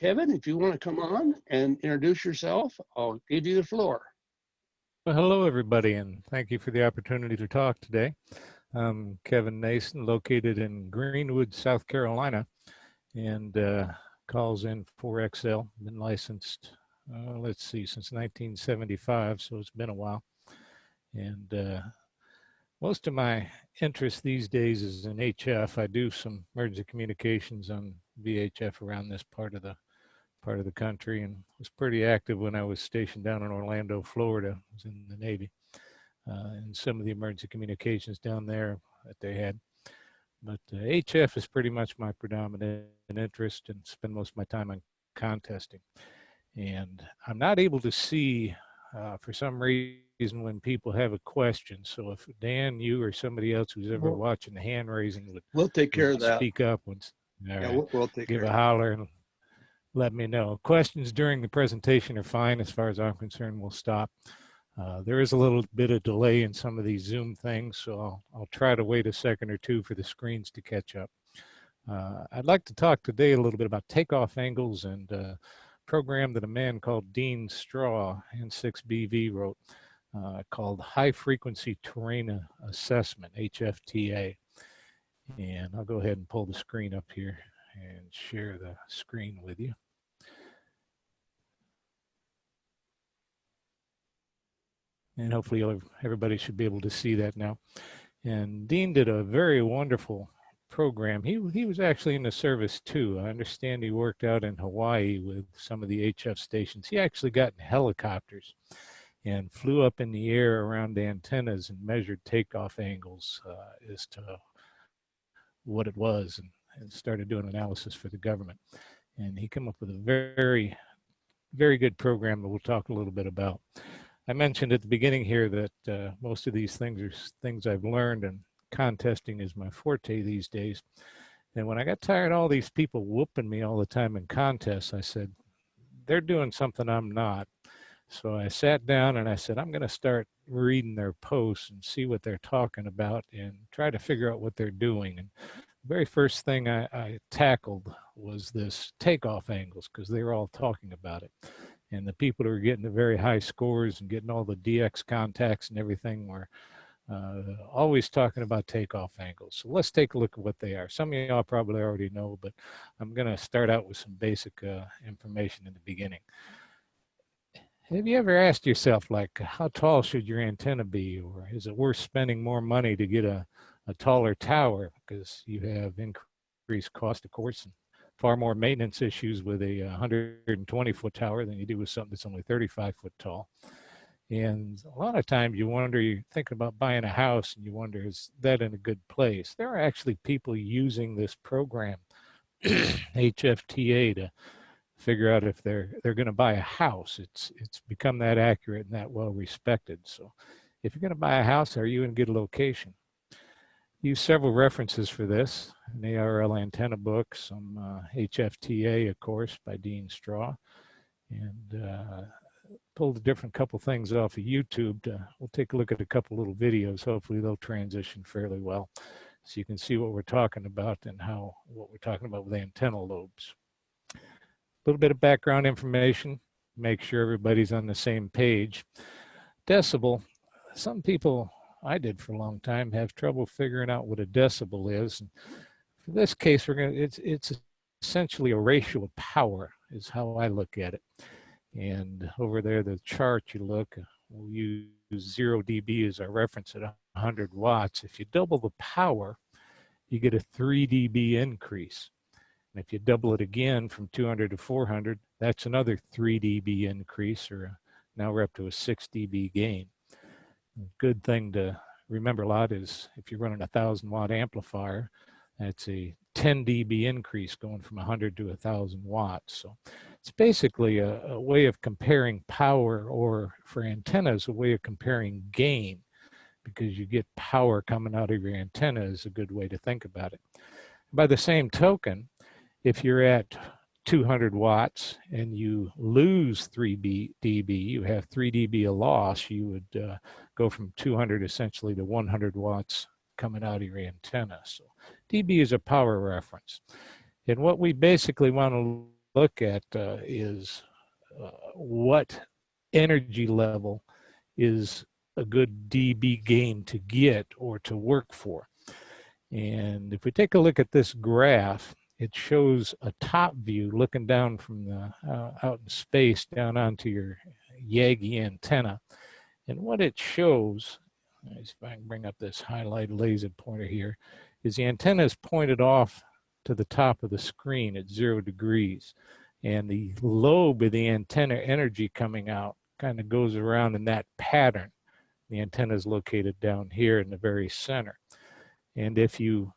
Kevin, if you want to come on and introduce yourself, I'll give you the floor. Well, hello, everybody, and thank you for the opportunity to talk today. I'm Kevin Nason, located in Greenwood, South Carolina, and calls in 4XL. Been licensed, let's see, since 1975, so it's been a while. And most of my interest these days is in HF. I do some emergency communications on VHF around this part of the country, and was pretty active when I was stationed down in Orlando, Florida. I was in the Navy, and some of the emergency communications down there that they had. But HF is pretty much my predominant interest, and spend most of my time on contesting. And I'm not able to see, for some reason, when people have a question. So if Dan, you, or somebody else who's ever watching the hand raising We'll take care of that. Speak up once. We'll take give care a holler and let me know. Questions during the presentation are fine. As far as I'm concerned, we'll stop. There is a little bit of delay in some of these Zoom things, so I'll try to wait a second or two for the screens to catch up. I'd like to talk today a little bit about takeoff angles and a program that a man called Dean Straw, N6BV, wrote called High Frequency Terrain Assessment, HFTA. And I'll go ahead and pull the screen up here and share the screen with you. And hopefully everybody should be able to see that now. And Dean did a very wonderful program. He was actually in the service too. I understand he worked out in Hawaii with some of the HF stations. He actually got in helicopters and flew up in the air around antennas and measured takeoff angles as to what it was, and started doing analysis for the government. And he came up with a very, very good program that we'll talk a little bit about. I mentioned at the beginning here that most of these things are things I've learned, and contesting is my forte these days. And when I got tired of all these people whooping me all the time in contests, I said, they're doing something I'm not. So I sat down and I said, I'm going to start reading their posts and see what they're talking about and try to figure out what they're doing. And the very first thing I tackled was this takeoff angles, because they were all talking about it. And the people who were getting the very high scores and getting all the DX contacts and everything were always talking about takeoff angles. So let's take a look at what they are. Some of y'all probably already know, but I'm going to start out with some basic information in the beginning. Have you ever asked yourself, like, how tall should your antenna be? Or is it worth spending more money to get a taller tower, because you have increased cost, of course, and far more maintenance issues with a 120-foot tower than you do with something that's only 35-foot tall. And a lot of times you wonder, you're thinking about buying a house and you wonder, is that in a good place? There are actually people using this program, HFTA, to figure out if they're going to buy a house. It's become that accurate and that well respected. So if you're going to buy a house, are you in a good location? Use several references for this: an ARL antenna book, some HFTA, of course, by Dean Straw, and pulled a different couple things off of YouTube. We'll take a look at a couple little videos. Hopefully they'll transition fairly well, so you can see what we're talking about and what we're talking about with antenna lobes. A little bit of background information, make sure everybody's on the same page. Decibel, some people, I did for a long time, have trouble figuring out what a decibel is. And for this case, it's essentially a ratio of power is how I look at it. And over there, the chart you look, we'll use 0 dB as our reference at 100 watts. If you double the power, you get a 3 dB increase. And if you double it again from 200 to 400, that's another 3 dB increase, or now we're up to a 6 dB gain. A good thing to remember a lot is if you're running a 1,000-watt amplifier, that's a 10 dB increase going from 100 to 1,000 watts. So it's basically a way of comparing power, or for antennas, a way of comparing gain, because you get power coming out of your antenna is a good way to think about it. By the same token, if you're at 200 watts and you lose 3 dB, you have 3 dB of loss, you would go from 200 essentially to 100 watts coming out of your antenna. So dB is a power reference. And what we basically want to look at is what energy level is a good dB gain to get or to work for. And if we take a look at this graph, it shows a top view looking down from the out in space down onto your Yagi antenna. And what it shows, if I can bring up this highlight laser pointer here, is the antenna is pointed off to the top of the screen at 0 degrees. And the lobe of the antenna energy coming out kind of goes around in that pattern. The antenna is located down here in the very center. And if you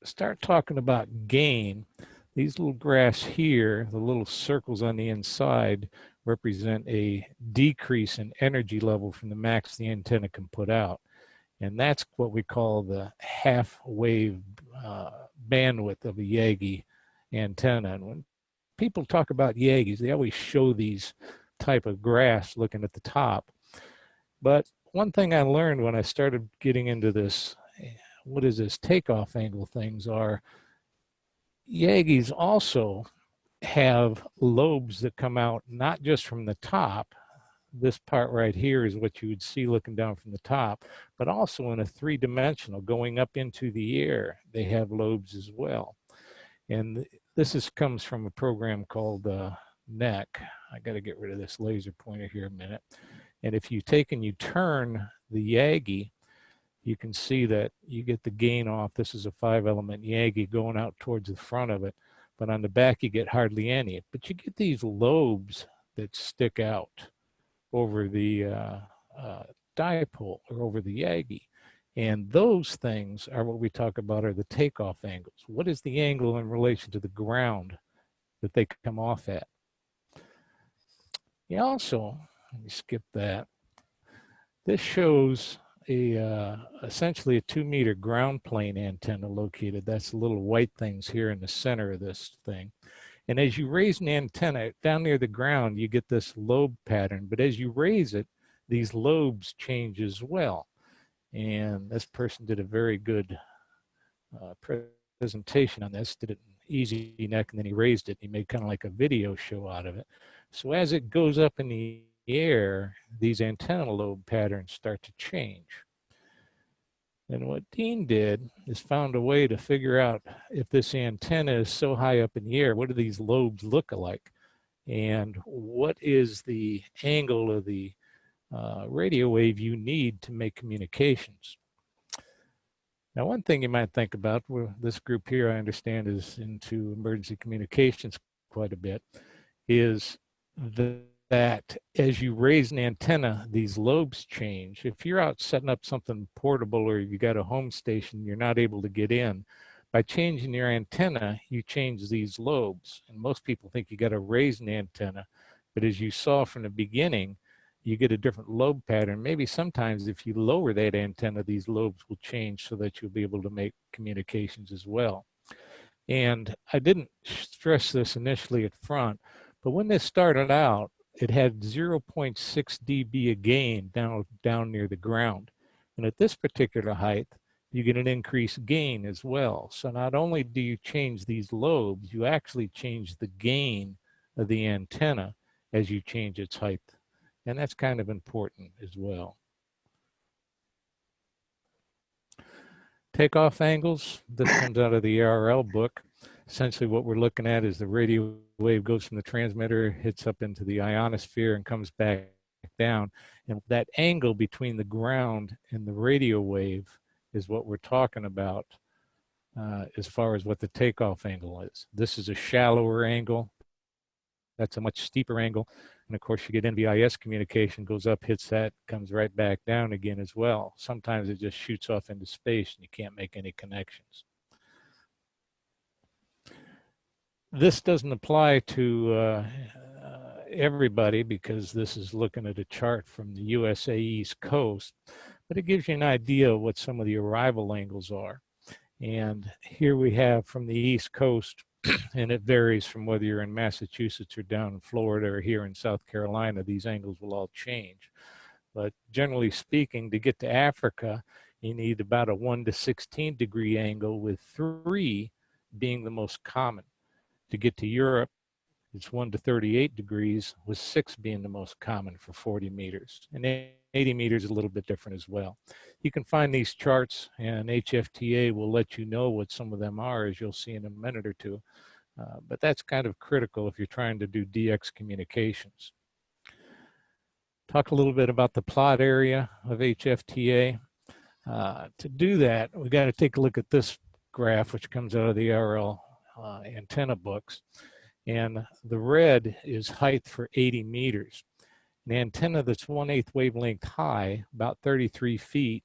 start talking about gain, these little graphs here, the little circles on the inside, represent a decrease in energy level from the max the antenna can put out. And that's what we call the half wave bandwidth of a Yagi antenna. And when people talk about Yagis, they always show these type of graphs looking at the top. But one thing I learned when I started getting into this, what is this takeoff angle things, are Yagis also have lobes that come out not just from the top. This part right here is what you would see looking down from the top, but also in a three-dimensional going up into the air. They have lobes as well. And this comes from a program called NEC. I got to get rid of this laser pointer here a minute. And if you take and you turn the Yagi, you can see that you get the gain off. This is a 5-element Yagi going out towards the front of it, but on the back you get hardly any. But you get these lobes that stick out over the dipole or over the Yagi. And those things are what we talk about are the takeoff angles. What is the angle in relation to the ground that they come off at? You also, let me skip that. This shows essentially a 2-meter ground plane antenna located. That's the little white things here in the center of this thing. And as you raise an antenna down near the ground, you get this lobe pattern. But as you raise it, these lobes change as well. And this person did a very good presentation on this, did it in easy neck, and then he raised it. He made kind of like a video show out of it. So as it goes up in the air, these antenna lobe patterns start to change. And what Dean did is found a way to figure out if this antenna is so high up in the air, what do these lobes look like? And what is the angle of the radio wave you need to make communications? Now, one thing you might think about, this group here I understand is into emergency communications quite a bit, is that as you raise an antenna, these lobes change. If you're out setting up something portable or you got a home station, you're not able to get in, by changing your antenna, you change these lobes. And most people think you got to raise an antenna, but as you saw from the beginning, you get a different lobe pattern. Maybe sometimes if you lower that antenna, these lobes will change so that you'll be able to make communications as well. And I didn't stress this initially at front, but when this started out, it had 0.6 dB a gain down near the ground. And at this particular height, you get an increased gain as well. So not only do you change these lobes, you actually change the gain of the antenna as you change its height. And that's kind of important as well. Takeoff angles, this comes out of the ARL book. Essentially what we're looking at is the radio wave goes from the transmitter, hits up into the ionosphere and comes back down. And that angle between the ground and the radio wave is what we're talking about as far as what the takeoff angle is. This is a shallower angle. That's a much steeper angle. And of course, you get NVIS communication, goes up, hits that, comes right back down again as well. Sometimes it just shoots off into space and you can't make any connections. This doesn't apply to everybody because this is looking at a chart from the USA East Coast, but it gives you an idea of what some of the arrival angles are. And here we have from the East Coast, and it varies from whether you're in Massachusetts or down in Florida or here in South Carolina, these angles will all change. But generally speaking, to get to Africa, you need about a 1 to 16 degree angle, with 3 being the most common. To get to Europe, it's 1 to 38 degrees, with 6 being the most common for 40 meters. And 80 meters is a little bit different as well. You can find these charts, and HFTA will let you know what some of them are, as you'll see in a minute or two. But that's kind of critical if you're trying to do DX communications. Talk a little bit about the plot area of HFTA. To do that, we got to take a look at this graph, which comes out of the RL antenna books. And the red is height for 80 meters. An antenna that's 1/8 wavelength high, about 33 feet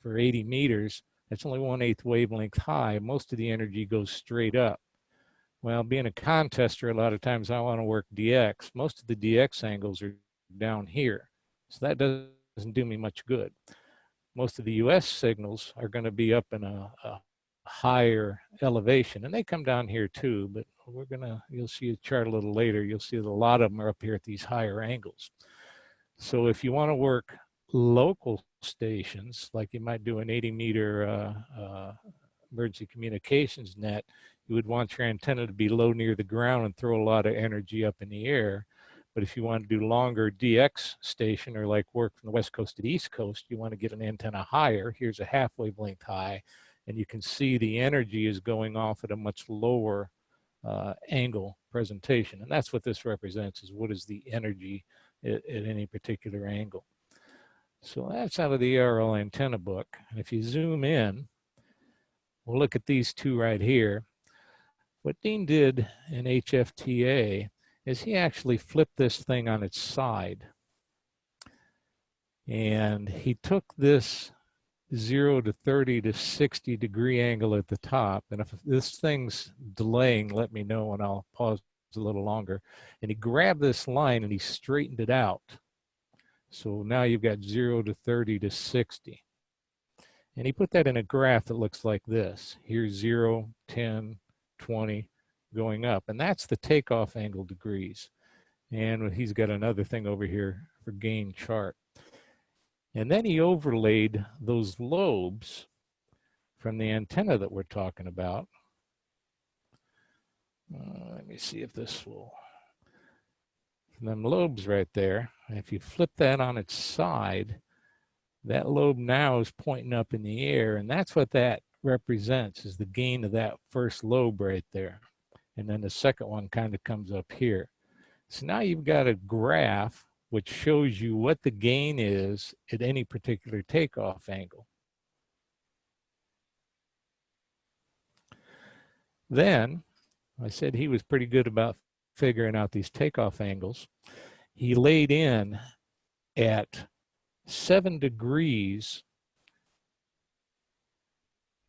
for 80 meters, that's only 1/8 wavelength high. Most of the energy goes straight up. Well, being a contester, a lot of times I want to work DX. Most of the DX angles are down here. So that doesn't do me much good. Most of the US signals are going to be up in a higher elevation, and they come down here too, but you'll see a chart a little later, you'll see that a lot of them are up here at these higher angles. So if you want to work local stations, like you might do an 80-meter emergency communications net, you would want your antenna to be low near the ground and throw a lot of energy up in the air. But if you want to do longer DX station, or like work from the West Coast to the East Coast, you want to get an antenna higher. Here's a half wavelength high, and you can see the energy is going off at a much lower angle presentation. And that's what this represents, is what is the energy at any particular angle. So that's out of the RL antenna book. And if you zoom in, we'll look at these two right here. What Dean did in HFTA is he actually flipped this thing on its side. And he took this 0 to 30 to 60 degree angle at the top. And if this thing's delaying, let me know and I'll pause a little longer. And he grabbed this line and he straightened it out. So now you've got 0 to 30 to 60. And he put that in a graph that looks like this. Here's 0, 10, 20, going up. And that's the takeoff angle degrees. And he's got another thing over here for gain chart. And then he overlaid those lobes from the antenna that we're talking about. Let me see if this will, them lobes right there. If you flip that on its side, that lobe now is pointing up in the air, and that's what that represents, is the gain of that first lobe right there. And then the second one kind of comes up here. So now you've got a graph which shows you what the gain is at any particular takeoff angle. Then, I said he was pretty good about figuring out these takeoff angles. He laid in at 7 degrees,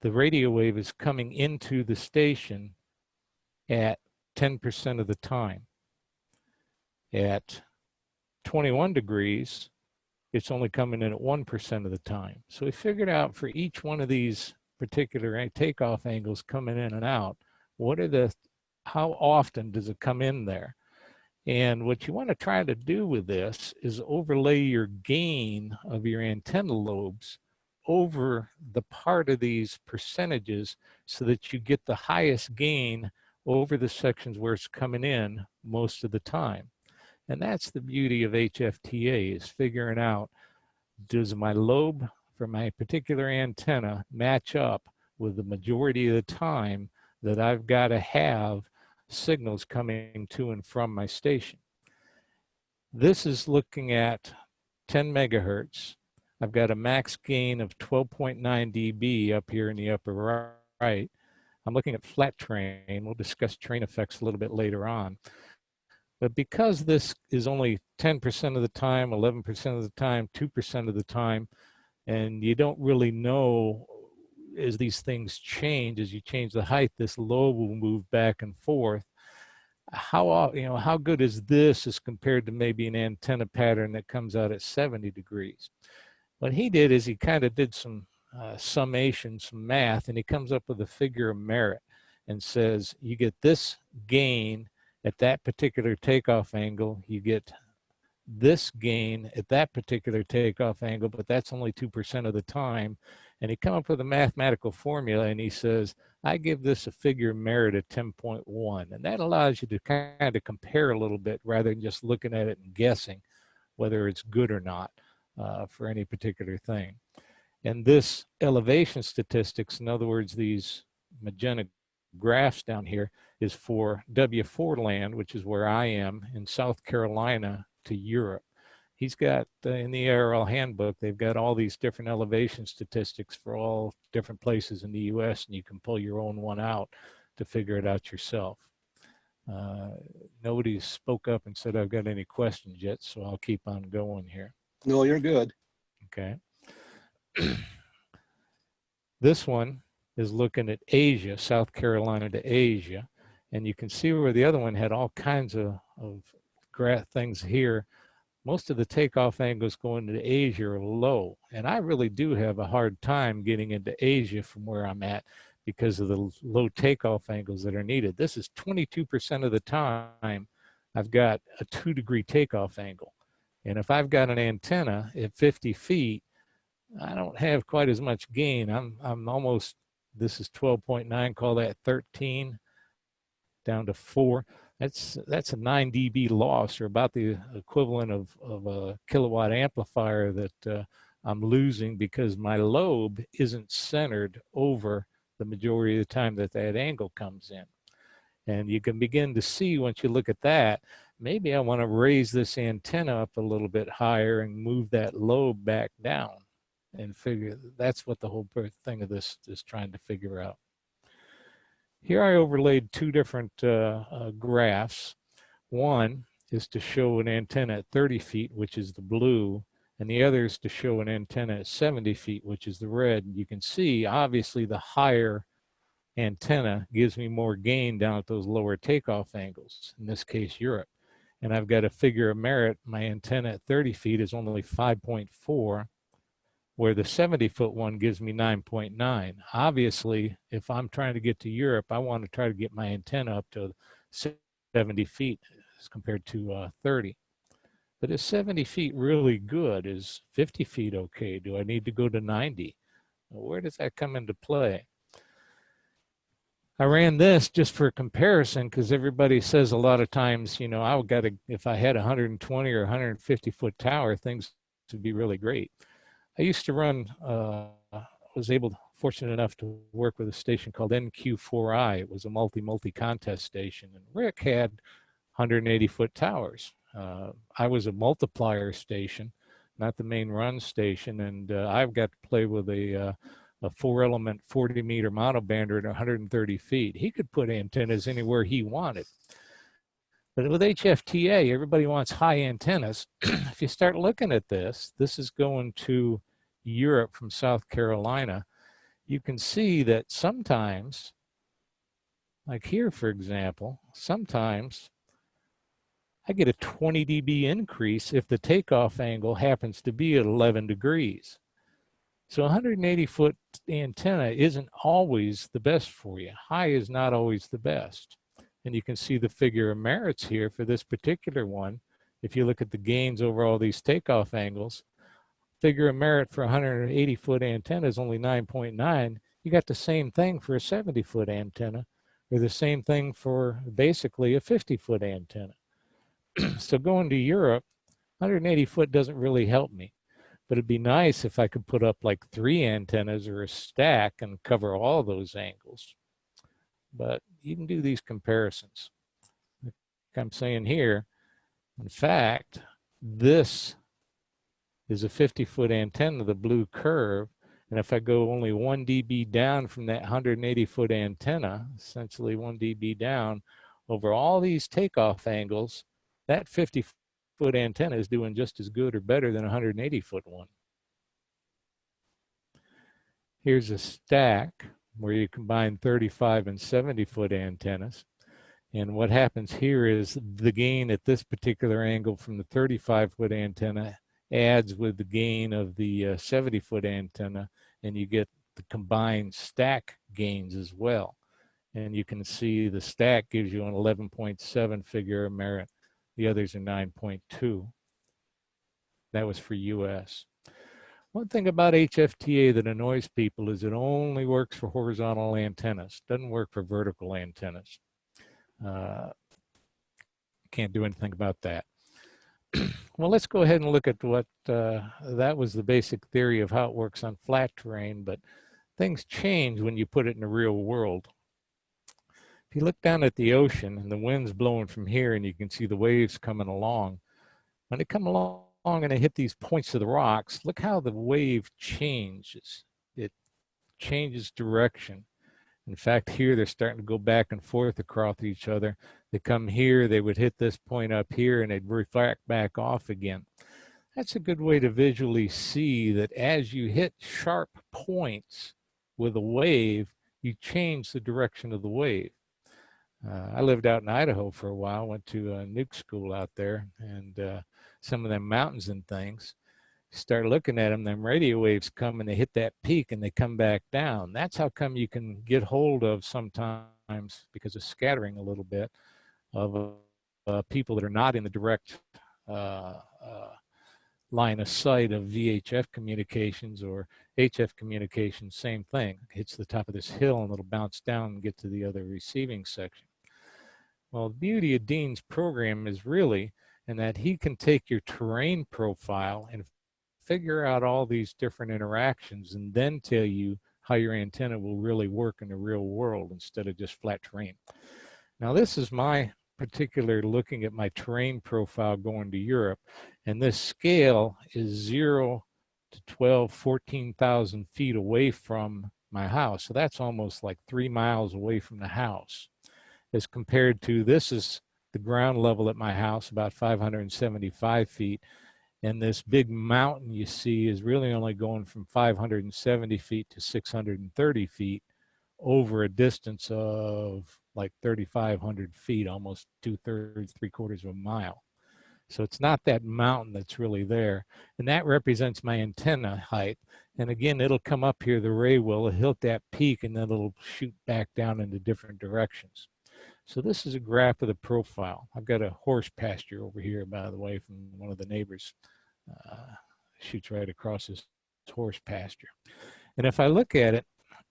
the radio wave is coming into the station at 10% of the time. At 21 degrees, it's only coming in at 1% of the time. So we figured out for each one of these particular takeoff angles coming in and out, how often does it come in there? And what you want to try to do with this is overlay your gain of your antenna lobes over the part of these percentages so that you get the highest gain over the sections where it's coming in most of the time. And that's the beauty of HFTA, is figuring out, does my lobe for my particular antenna match up with the majority of the time that I've got to have signals coming to and from my station. This is looking at 10 megahertz. I've got a max gain of 12.9 dB up here in the upper right. I'm looking at flat train. We'll discuss train effects a little bit later on. But because this is only 10% of the time, 11% of the time, 2% of the time, and you don't really know, as these things change, as you change the height, this lobe will move back and forth. How good is this as compared to maybe an antenna pattern that comes out at 70 degrees? What he did is he kind of did some summation, some math, and he comes up with a figure of merit and says, you get this gain at that particular takeoff angle, you get this gain at that particular takeoff angle, but that's only 2% of the time. And he come up with a mathematical formula, and he says, I give this a figure of merit of 10.1. And that allows you to kind of compare a little bit rather than just looking at it and guessing whether it's good or not for any particular thing. And this elevation statistics, in other words, these magenta graphs down here, is for W4 land, which is where I am, in South Carolina to Europe. He's got, in the ARL handbook, they've got all these different elevation statistics for all different places in the US, and you can pull your own one out to figure it out yourself. Nobody spoke up and said I've got any questions yet, so I'll keep on going here. No, you're good. Okay. This one is looking at Asia, South Carolina to Asia, and you can see where the other one had all kinds of things here. Most of the takeoff angles going to Asia are low, and I really do have a hard time getting into Asia from where I'm at because of the low takeoff angles that are needed. This is 22% of the time I've got a 2-degree takeoff angle. And if I've got an antenna at 50 feet, I don't have quite as much gain. I'm almost, this is 12.9, call that 13, down to 4. That's a 9 dB loss, or about the equivalent of a kilowatt amplifier that I'm losing because my lobe isn't centered over the majority of the time that angle comes in. And you can begin to see once you look at that, maybe I want to raise this antenna up a little bit higher and move that lobe back down, and figure that's what the whole thing of this is trying to figure out. Here I overlaid 2 different graphs. One is to show an antenna at 30 feet, which is the blue, and the other is to show an antenna at 70 feet, which is the red. You can see, obviously, the higher antenna gives me more gain down at those lower takeoff angles, in this case, Europe. And I've got a figure of merit. My antenna at 30 feet is only 5.4, where the 70-foot one gives me 9.9. Obviously, if I'm trying to get to Europe, I want to try to get my antenna up to 70 feet as compared to 30. But is 70 feet really good? Is 50 feet okay? Do I need to go to 90? Where does that come into play? I ran this just for comparison because everybody says a lot of times, you know, I got to, if I had a 120 or 150 foot tower, things would be really great. I used to run, fortunate enough to work with a station called NQ4I. It was a multi-contest station, and Rick had 180 foot towers. I was a multiplier station, not the main run station, and I've got to play with a 4-element 40-meter monobander at 130 feet. He could put antennas anywhere he wanted. But with HFTA, everybody wants high antennas. If you start looking at this, this is going to Europe from South Carolina. You can see that sometimes, like here, for example, sometimes I get a 20 dB increase if the takeoff angle happens to be at 11 degrees. So 180 foot antenna isn't always the best for you. High is not always the best. And you can see the figure of merits here for this particular one. If you look at the gains over all these takeoff angles, figure of merit for 180 foot antenna is only 9.9. You got the same thing for a 70 foot antenna, or the same thing for basically a 50 foot antenna. So going to Europe, 180 foot doesn't really help me. But it'd be nice if I could put up like 3 antennas or a stack and cover all those angles. But you can do these comparisons. Like I'm saying here, in fact, this is a 50-foot antenna, the blue curve. And if I go only 1 dB down from that 180-foot antenna, essentially 1 dB down, over all these takeoff angles, that 50-foot antenna is doing just as good or better than a 180-foot one. Here's a stack where you combine 35 and 70-foot antennas. And what happens here is the gain at this particular angle from the 35-foot antenna adds with the gain of the 70-foot antenna, and you get the combined stack gains as well. And you can see the stack gives you an 11.7 figure of merit. The others are 9.2. That was for US. One thing about HFTA that annoys people is it only works for horizontal antennas, doesn't work for vertical antennas. Can't do anything about that. Well, let's go ahead and look at what, that was the basic theory of how it works on flat terrain, but things change when you put it in the real world. If you look down at the ocean and the wind's blowing from here and you can see the waves coming along, when they come along and they hit these points of the rocks, look how the wave changes. It changes direction. In fact, here they're starting to go back and forth across each other. They come here, they would hit this point up here, and they'd reflect back off again. That's a good way to visually see that as you hit sharp points with a wave, you change the direction of the wave. I lived out in Idaho for a while, went to a nuke school out there, and some of them mountains and things. Start looking at them radio waves come and they hit that peak and they come back down. That's how come you can get hold of sometimes, because of scattering a little bit, of people that are not in the direct line of sight of VHF communications or HF communications, same thing. It hits the top of this hill and it'll bounce down and get to the other receiving section. Well, the beauty of Dean's program is really in that he can take your terrain profile and figure out all these different interactions and then tell you how your antenna will really work in the real world instead of just flat terrain. Now, this is my particular looking at my terrain profile going to Europe, and this scale is 0 to 12, 14,000 feet away from my house. So that's almost like 3 miles away from the house, as compared to this is the ground level at my house, about 575 feet. And this big mountain you see is really only going from 570 feet to 630 feet over a distance of like 3,500 feet, almost 2/3, 3/4 of a mile. So it's not that mountain that's really there. And that represents my antenna height. And again, it'll come up here, the ray will hit that peak, and then it'll shoot back down into different directions. So this is a graph of the profile. I've got a horse pasture over here, by the way, from one of the neighbors. Shoots right across this horse pasture. And if I look at it,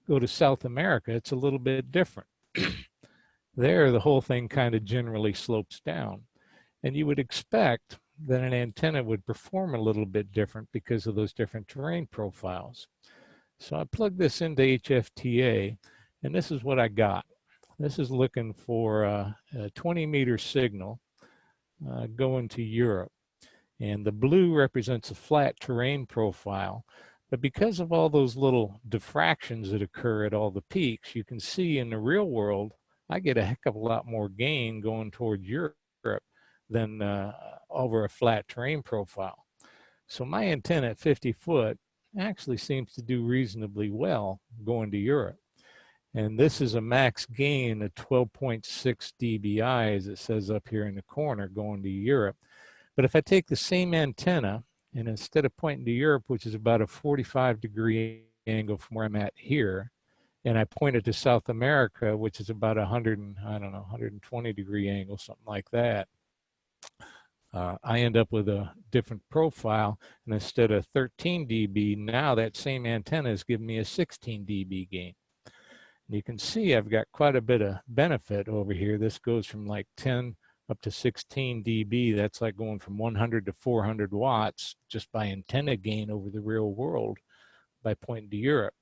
go to South America, it's a little bit different. There, the whole thing kind of generally slopes down. And you would expect that an antenna would perform a little bit different because of those different terrain profiles. So I plugged this into HFTA, and this is what I got. This is looking for a 20-meter signal going to Europe. And the blue represents a flat terrain profile. But because of all those little diffractions that occur at all the peaks, you can see in the real world, I get a heck of a lot more gain going toward Europe than over a flat terrain profile. So my antenna at 50 foot actually seems to do reasonably well going to Europe. And this is a max gain of 12.6 dBi, as it says up here in the corner, going to Europe. But if I take the same antenna, and instead of pointing to Europe, which is about a 45-degree angle from where I'm at here, and I point it to South America, which is about 120-degree angle, something like that, I end up with a different profile. And instead of 13 dB, now that same antenna is giving me a 16 dB gain. And you can see I've got quite a bit of benefit over here. This goes from like 10 up to 16 dB. That's like going from 100 to 400 watts just by antenna gain over the real world by pointing to Europe.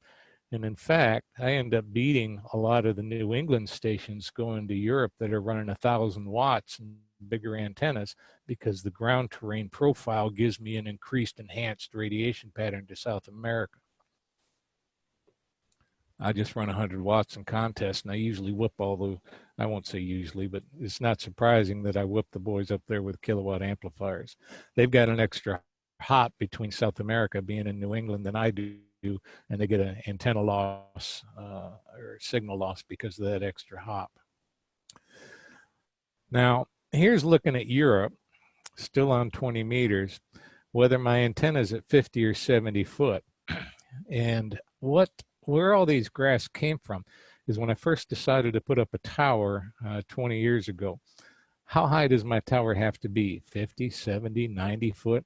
And in fact, I end up beating a lot of the New England stations going to Europe that are running 1,000 watts and bigger antennas, because the ground terrain profile gives me an increased enhanced radiation pattern to South America. I just run 100 watts in contests, and I usually whip all the, I won't say usually, but it's not surprising that I whip the boys up there with kilowatt amplifiers. They've got an extra hop between South America being in New England than I do, and they get an antenna loss or signal loss because of that extra hop. Now, here's looking at Europe, still on 20 meters, whether my antenna is at 50 or 70 foot. And where all these graphs came from is when I first decided to put up a tower 20 years ago. How high does my tower have to be? 50, 70, 90 foot?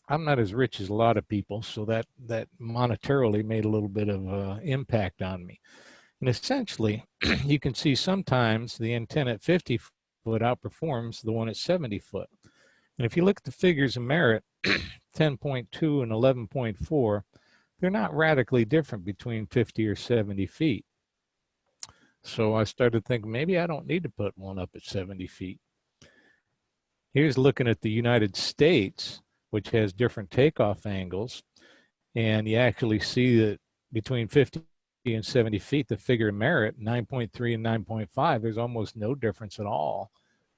I'm not as rich as a lot of people, so that monetarily made a little bit of impact on me. And essentially, you can see sometimes the antenna at 50 foot outperforms the one at 70 foot. And if you look at the figures of merit, 10.2 and 11.4, they're not radically different between 50 or 70 feet. So I started thinking maybe I don't need to put one up at 70 feet. Here's looking at the United States, which has different takeoff angles. And you actually see that between 50 and 70 feet, the figure of merit, 9.3 and 9.5, there's almost no difference at all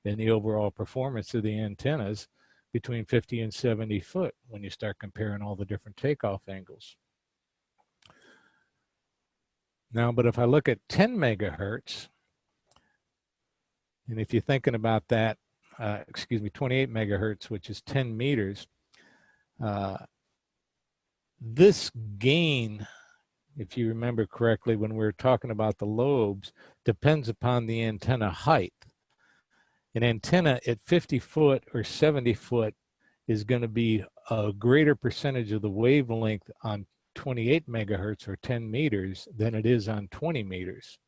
in the overall performance of the antennas between 50 and 70 foot when you start comparing all the different takeoff angles. Now, but if I look at 10 megahertz, and if you're thinking about that, 28 megahertz, which is 10 meters, this gain, if you remember correctly, when we were talking about the lobes, depends upon the antenna height. An antenna at 50 foot or 70 foot is going to be a greater percentage of the wavelength on 28 megahertz or 10 meters than it is on 20 meters.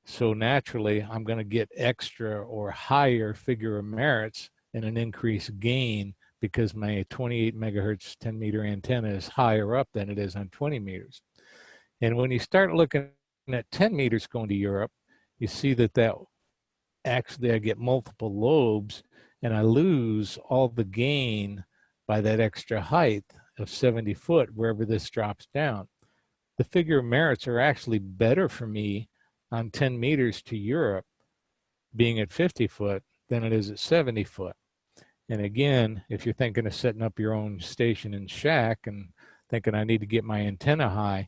So naturally, I'm going to get extra or higher figure of merits and an increased gain because my 28 megahertz 10 meter antenna is higher up than it is on 20 meters. And when you start looking at 10 meters going to Europe, you see that actually I get multiple lobes and I lose all the gain by that extra height of 70 foot wherever this drops down. The figure of merits are actually better for me on 10 meters to Europe being at 50 foot than it is at 70 foot. And again, if you're thinking of setting up your own station and shack and thinking I need to get my antenna high,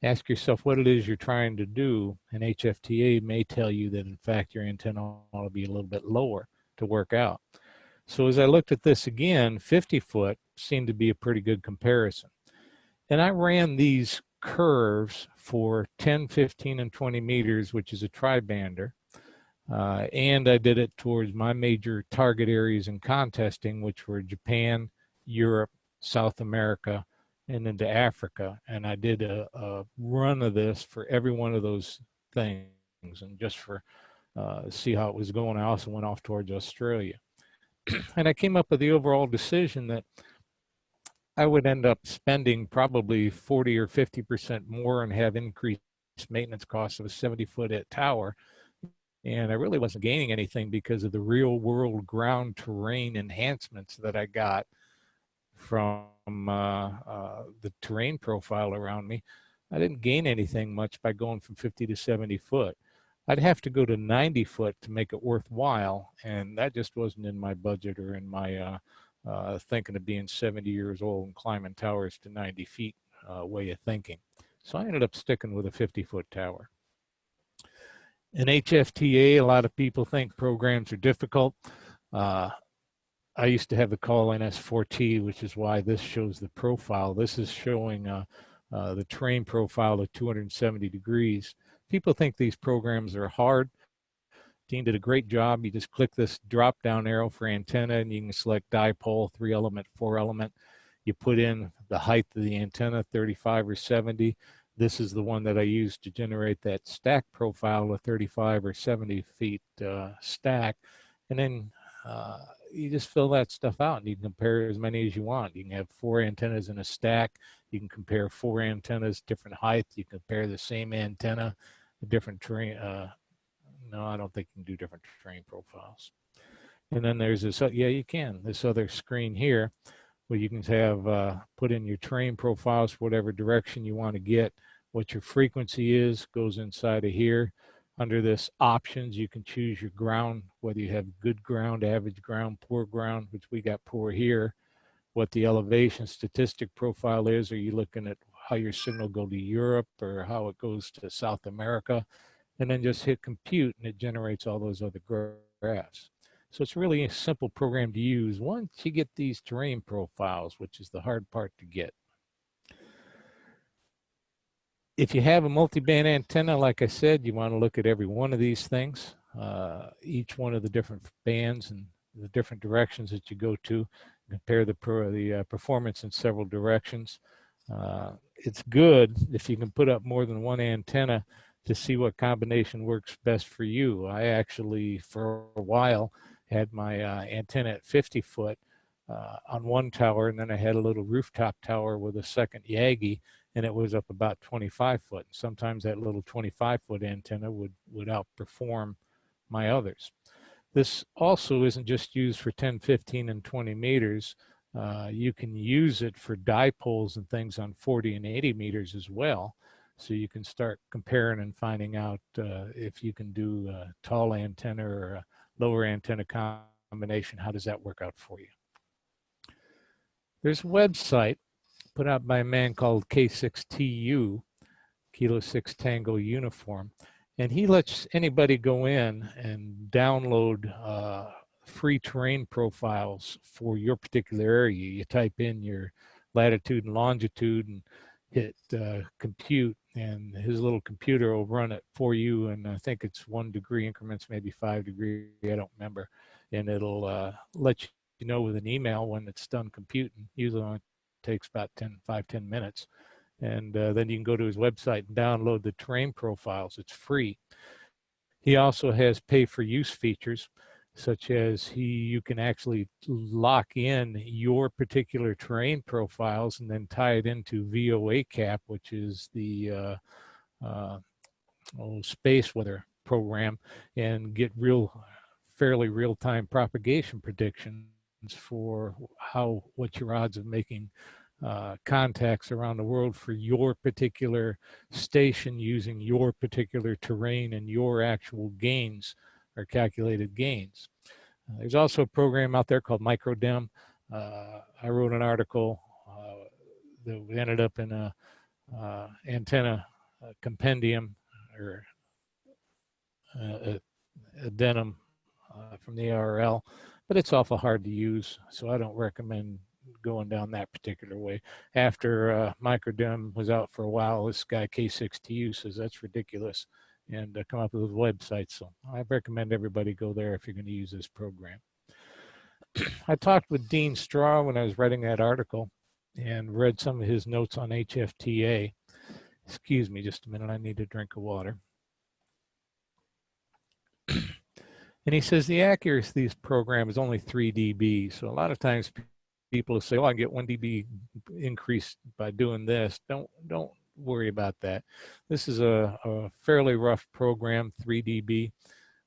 ask yourself what it is you're trying to do. And HFTA may tell you that in fact your antenna ought to be a little bit lower to work out. So as I looked at this again, 50 foot seemed to be a pretty good comparison. And I ran these curves for 10, 15, and 20 meters, which is a tri-bander. And I did it towards my major target areas in contesting, which were Japan, Europe, South America, and into Africa. And I did a run of this for every one of those things. And just for see how it was going, I also went off towards Australia. And I came up with the overall decision that I would end up spending probably 40 or 50% more and have increased maintenance costs of a 70-foot tower. And I really wasn't gaining anything because of the real world ground terrain enhancements that I got from the terrain profile around me. I didn't gain anything much by going from 50 to 70 foot. I'd have to go to 90 foot to make it worthwhile. And that just wasn't in my budget or in my thinking of being 70 years old and climbing towers to 90 feet way of thinking. So I ended up sticking with a 50-foot tower. In HFTA, a lot of people think programs are difficult. I used to have the call NS4T, which is why this shows the profile. This is showing the terrain profile at 270 degrees. People think these programs are hard. Dean did a great job. You just click this drop down arrow for antenna and you can select dipole, 3-element, 4-element. You put in the height of the antenna, 35 or 70. This is the one that I used to generate that stack profile of 35 or 70 feet stack. And then you just fill that stuff out and you can compare as many as you want. You can have 4 antennas in a stack. You can compare 4 antennas, different height. You can compare the same antenna, different terrain. No, I don't think you can do different terrain profiles. And then there's this, yeah, you can. This other screen here where you can have put in your terrain profiles for whatever direction you want to get, what your frequency is, goes inside of here. Under this options, you can choose your ground, whether you have good ground, average ground, poor ground, which we got poor here, what the elevation statistic profile is. Are you looking at how your signal go to Europe or how it goes to South America? And then just hit compute and it generates all those other graphs. So it's really a simple program to use once you get these terrain profiles, which is the hard part to get. If you have a multiband antenna, like I said, you want to look at every one of these things, each one of the different bands and the different directions that you go to. compare the performance in several directions. It's good if you can put up more than one antenna to see what combination works best for you. I actually, for a while, had my antenna at 50 foot on one tower, and then I had a little rooftop tower with a second Yagi, and it was up about 25 foot. Sometimes that little 25-foot antenna would outperform my others. This also isn't just used for 10, 15, and 20 meters. You can use it for dipoles and things on 40 and 80 meters as well. So you can start comparing and finding out if you can do a tall antenna or a lower antenna combination. How does that work out for you? There's a website put out by a man called K6TU, Kilo 6 Tango Uniform, and he lets anybody go in and download free terrain profiles for your particular area. You type in your latitude and longitude and hit compute, and his little computer will run it for you, and I think it's 1 degree increments, maybe 5 degree, I don't remember, and it'll let you know with an email when it's done computing. Usually only takes about 5-10 minutes, and then you can go to his website and download the terrain profiles. It's free. He also has pay-for-use features, such as you can actually lock in your particular terrain profiles and then tie it into VOA cap, which is the space weather program, and get fairly real-time propagation predictions for what your odds of making contacts around the world for your particular station using your particular terrain and your actual gains or calculated gains. There's also a program out there called MicroDem. I wrote an article that ended up in a antenna compendium or a denim from the ARL, but it's awful hard to use, so I don't recommend going down that particular way. After MicroDem was out for a while, this guy K6TU says that's ridiculous and come up with a website. So I recommend everybody go there if you're going to use this program. I talked with Dean Straw when I was writing that article and read some of his notes on HFTA. Excuse me just a minute, I need a drink of water. And he says the accuracy of this program is only 3 dB. So a lot of times people will say, oh, I get 1 dB increase by doing this. Don't worry about that. This is a fairly rough program, 3 dB,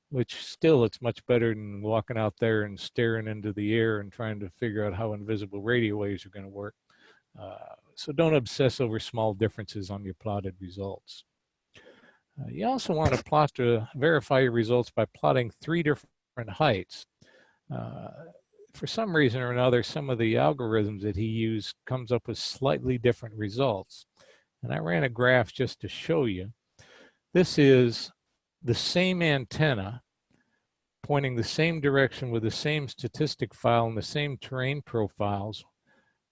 which still it's much better than walking out there and staring into the air and trying to figure out how invisible radio waves are going to work. So don't obsess over small differences on your plotted results. You also want to plot to verify your results by plotting 3 different heights. For some reason or another, some of the algorithms that he used comes up with slightly different results. And I ran a graph just to show you. This is the same antenna pointing the same direction with the same statistic file and the same terrain profiles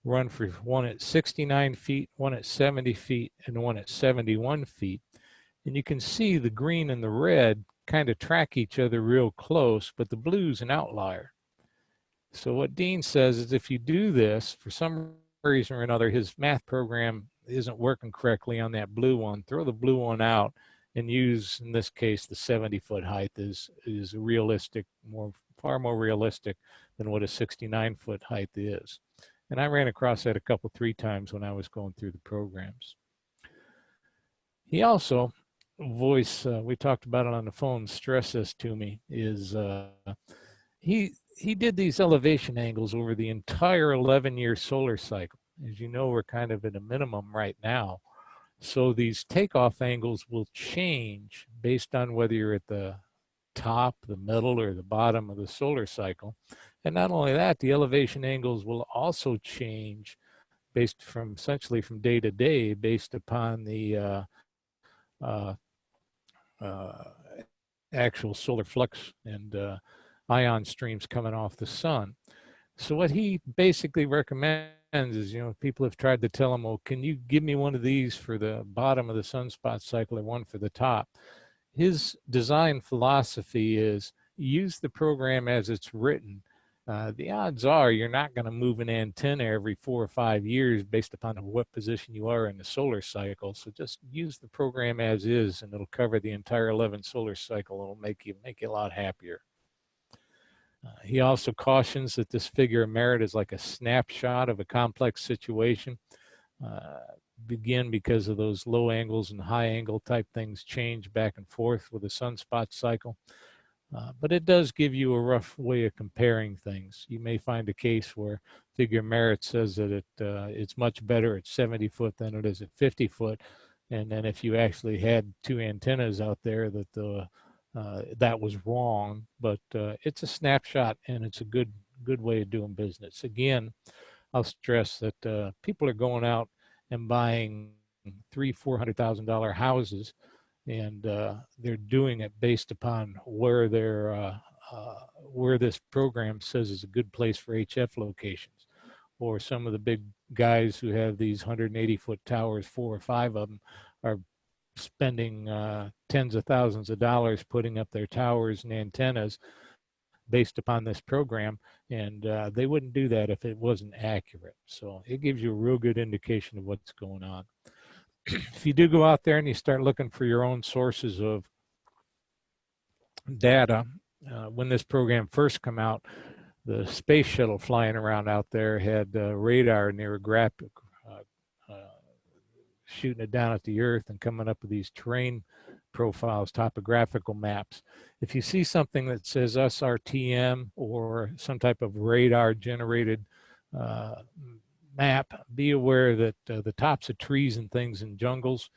run for one at 69 feet, one at 70 feet, and one at 71 feet. And you can see the green and the red kind of track each other real close, but the blue's an outlier. So what Dean says is if you do this, for some reason or another, his math program isn't working correctly on that blue one, throw the blue one out and use, in this case, the 70-foot height is realistic, far more realistic than what a 69-foot height is. And I ran across that 3 times when I was going through the programs. He also, we talked about it on the phone, stress this to me, is he did these elevation angles over the entire 11-year solar cycle. As you know, we're kind of at a minimum right now. So these takeoff angles will change based on whether you're at the top, the middle, or the bottom of the solar cycle. And not only that, the elevation angles will also change essentially from day to day based upon the actual solar flux and ion streams coming off the sun. So what he basically recommends is, people have tried to tell him, well, can you give me one of these for the bottom of the sunspot cycle or one for the top? His design philosophy is use the program as it's written The odds are you're not going to move an antenna every 4 or 5 years based upon what position you are in the solar cycle. So just use the program as is, and it'll cover the entire 11 solar cycle. It'll make you a lot happier. He also cautions that this figure of merit is like a snapshot of a complex situation. Begin because of those low angles and high angle type things change back and forth with the sunspot cycle. But it does give you a rough way of comparing things. You may find a case where figure of merit says that it's much better at 70 foot than it is at 50 foot. And then if you actually had 2 antennas out there, that was wrong. But it's a snapshot, and it's a good way of doing business. Again, I'll stress that people are going out and buying $300,000-$400,000 houses, and they're doing it based upon where where this program says is a good place for HF locations. Or some of the big guys who have these 180-foot towers, 4 or 5 of them, are spending tens of thousands of dollars putting up their towers and antennas based upon this program, and they wouldn't do that if it wasn't accurate. So it gives you a real good indication of what's going on. If you do go out there and you start looking for your own sources of data, when this program first came out, the space shuttle flying around out there had radar near a graphic, shooting it down at the Earth and coming up with these terrain profiles, topographical maps. If you see something that says SRTM or some type of radar generated map, be aware that the tops of trees and things in jungles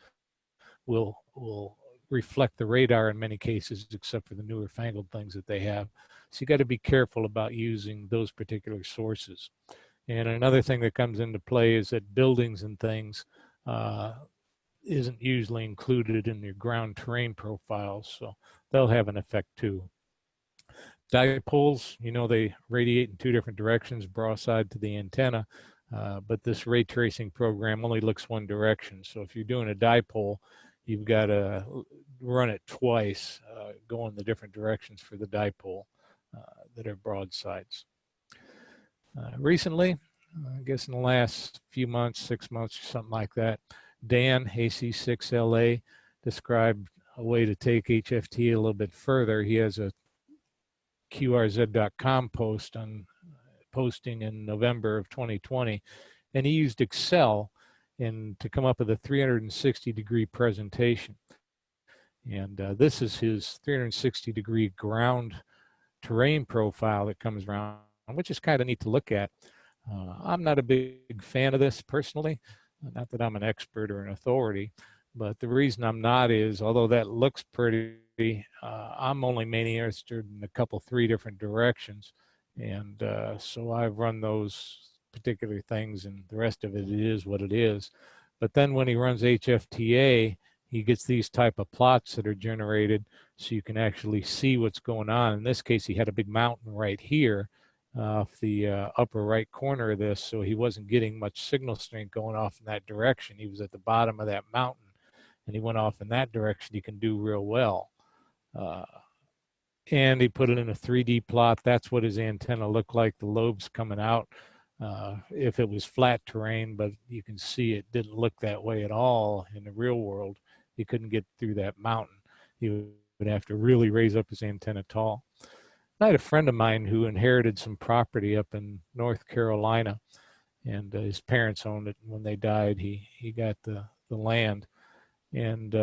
will reflect the radar in many cases, except for the newer fangled things that they have. So you got to be careful about using those particular sources. And another thing that comes into play is that buildings and things isn't usually included in your ground terrain profiles, so they'll have an effect too. Dipoles, they radiate in 2 different directions, broadside to the antenna, but this ray tracing program only looks one direction. So if you're doing a dipole, you've got to run it twice, going the different directions for the dipole that are broadsides. Recently, I guess in the last few months, 6 months or something like that, Dan, AC6LA, described a way to take HFTA a little bit further. He has a QRZ.com posting in November of 2020, and he used Excel to come up with a 360-degree presentation. And this is his 360-degree ground terrain profile that comes around, which is kind of neat to look at. I'm not a big fan of this personally. Not that I'm an expert or an authority, but the reason I'm not is, although that looks pretty, I'm only mainly interested in a couple, 3 different directions. And so I've run those particular things, and the rest of it is what it is. But then when he runs HFTA, he gets these type of plots that are generated so you can actually see what's going on. In this case, he had a big mountain right here off the upper right corner of this, so he wasn't getting much signal strength going off in that direction. He was at the bottom of that mountain, and he went off in that direction. He can do real well. And he put it in a 3D plot. That's what his antenna looked like, the lobes coming out. If it was flat terrain, but you can see it didn't look that way at all in the real world. He couldn't get through that mountain. He would have to really raise up his antenna tall. I had a friend of mine who inherited some property up in North Carolina, and his parents owned it. When they died, he got the land, and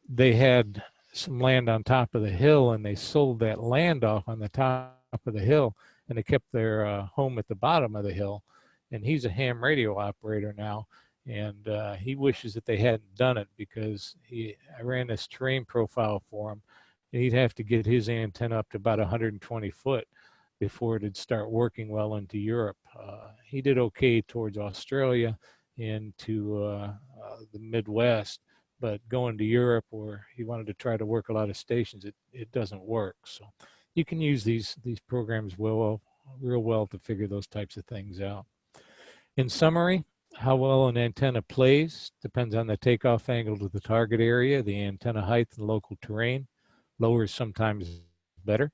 they had some land on top of the hill, and they sold that land off on the top of the hill, and they kept their home at the bottom of the hill. And he's a ham radio operator now, and he wishes that they hadn't done it, because I ran this terrain profile for him, and he'd have to get his antenna up to about 120 foot before it'd start working well into Europe. He did okay towards Australia and to the Midwest, but going to Europe, where he wanted to try to work a lot of stations, it doesn't work. So you can use these programs real well to figure those types of things out. In summary, how well an antenna plays depends on the takeoff angle to the target area, the antenna height, and local terrain. Lower is sometimes better.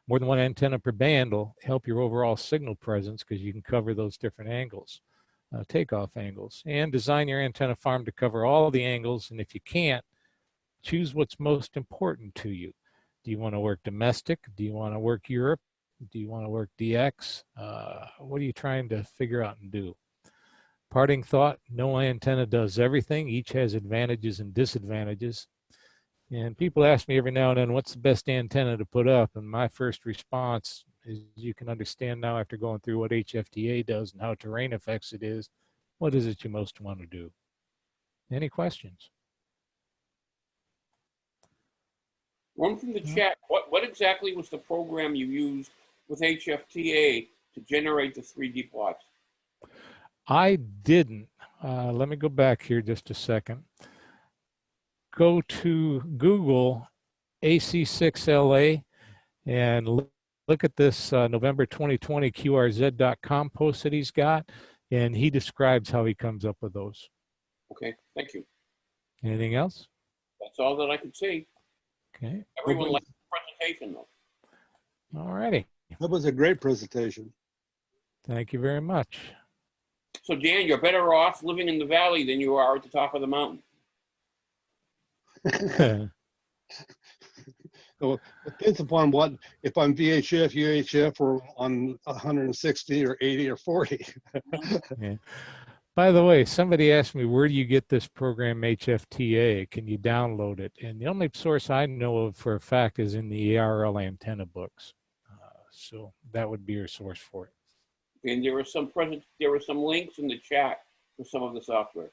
more than one antenna per band will help your overall signal presence because you can cover those different angles, takeoff angles, and design your antenna farm to cover all the angles. And if you can't, choose what's most important to you. Do you want to work domestic? Do you want to work Europe? Do you want to work DX? What are you trying to figure out and do? Parting thought, no antenna does everything. Each has advantages and disadvantages. And people ask me every now and then, what's the best antenna to put up? And my first response is, you can understand now after going through what HFTA does and how terrain affects it is, what is it you most want to do? Any questions? One from the chat. What exactly was the program you used with HFTA to generate the 3D plots? I didn't. Let me go back here just a second. Go to Google AC6LA and look at this November 2020 QRZ.com post that he's got, and he describes how he comes up with those. Okay, thank you. Anything else? That's all that I could see. Okay. Everyone liked the presentation, though. All righty. That was a great presentation. Thank you very much. So, Dan, you're better off living in the valley than you are at the top of the mountain. So it depends upon what, if I'm VHF, UHF, or on 160 or 80 or 40. Yeah. By the way, somebody asked me, where do you get this program HFTA? Can you download it? And the only source I know of for a fact is in the ARL antenna books. So that would be your source for it. And there were some links in the chat for some of the software.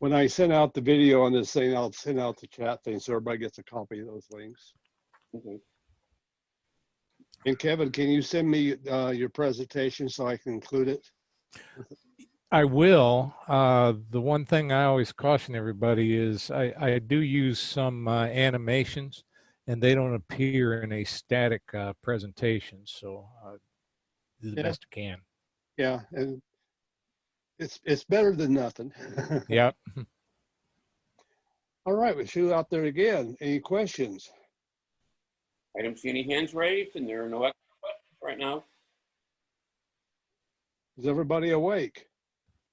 When I send out the video on this thing, I'll send out the chat thing so everybody gets a copy of those links. Okay. And Kevin, can you send me your presentation so I can include it? I will. The one thing I always caution everybody is I do use some animations, and they don't appear in a static presentation. So do the best you can. Yeah, and it's better than nothing. Yep. All right, we shoot out there again. Any questions? I don't see any hands raised, and there are no extra questions right now. Is everybody awake?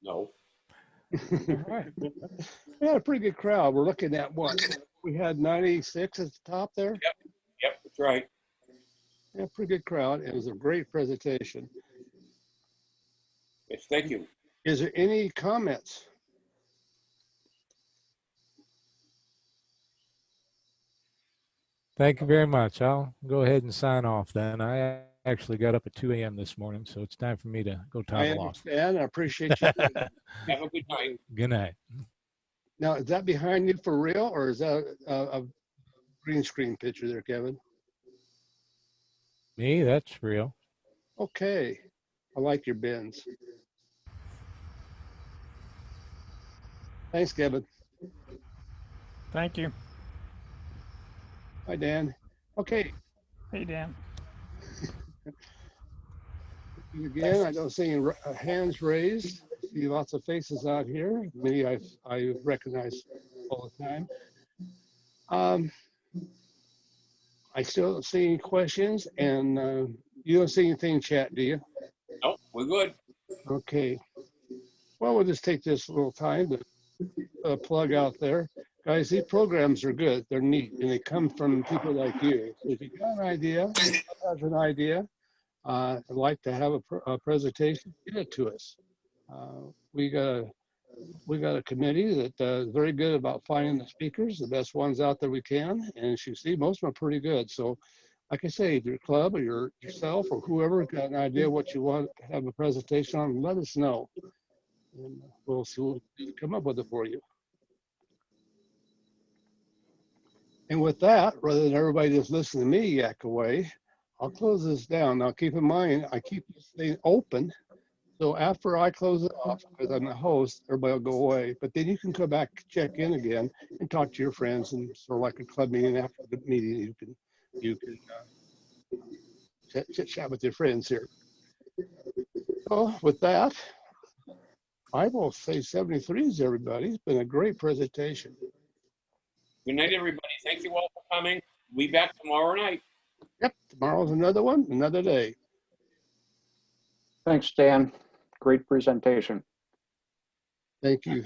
No. All right. We had a pretty good crowd. We're looking at what? We had 96 at the top there. Yep, that's right. Yeah, pretty good crowd. It was a great presentation. Yes, thank you. Is there any comments? Thank you very much. I'll go ahead and sign off then. I actually got up at 2 a.m. this morning, so it's time for me to go I toggle off. understand. I appreciate you. Have a good night. Good night. Now, is that behind you for real, or is that a green screen picture there, Kevin? Me, that's real. Okay. I like your bins. Thanks, Kevin. Thank you. Hi, Dan. Okay. Hey, Dan. Again, I don't see any hands raised. I see lots of faces out here. Many I recognize all the time. I still don't see any questions, and you don't see anything in chat, do you? Nope, we're good. Okay. Well, we'll just take this little time to plug out there. Guys, these programs are good. They're neat, and they come from people like you. So if you got an idea, has an idea, I'd like to have a presentation, give it to us. We got a committee that is very good about finding the speakers, the best ones out there we can. And as you see, most of them are pretty good. So like I say, if your club or yourself or whoever got an idea what you want to have a presentation on, let us know. And we'll see what we'll come up with it for you. And with that, rather than everybody just listen to me yak away, I'll close this down. Now keep in mind, I keep this thing open. So after I close it off, because I'm the host, everybody will go away. But then you can come back, check in again, and talk to your friends, and sort of like a club meeting after the meeting, you can chit chat with your friends here. So with that, I will say 73s, everybody. It's been a great presentation. Good night, everybody. Thank you all for coming. We'll be back tomorrow night. Yep, tomorrow's another one, another day. Thanks, Dan. Great presentation. Thank you.